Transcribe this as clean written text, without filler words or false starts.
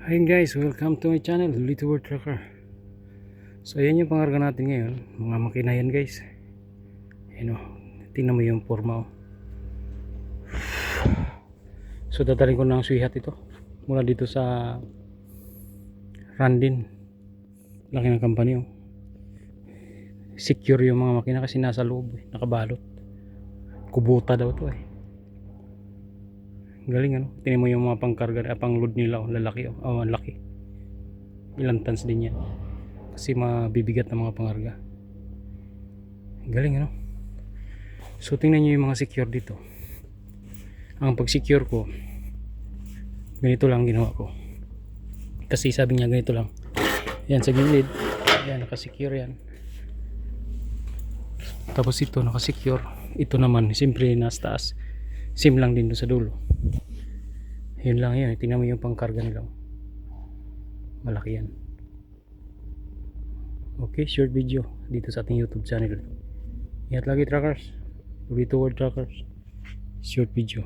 Hi guys, welcome to my channel, Little World Trucker. So ayan yung pangarga natin ngayon, mga makina yan guys. Ayan o, tingnan mo yung forma o. So dadaling ko ng suihat ito mula dito sa Randin. Laki ng company o. Secure yung mga makina kasi nasa loob nakabalot. Kubuta daw to eh. Galing ano, tingnan mo yung mga pangkarga, pang load nila o, lalaki o. Oh, laki. Ilang tons din yan. Kasi mabibigat na mga pangarga. Galing ano. So tingnan nyo yung mga secure dito. Ang pag secure ko, ganito lang ginawa ko. Kasi sabi niya ganito lang. Yan sa gilid. Yan nakasecure yan. Tapos ito nakasecure. Ito naman siyempre nasa taas. Sim lang din doon sa dulo. Yun lang yan. Tingnan mo yung pangkarga nila. Malaki yan. Okay, short video dito sa ating YouTube channel. Ingat lagi truckers. Little World Truckers. Short video.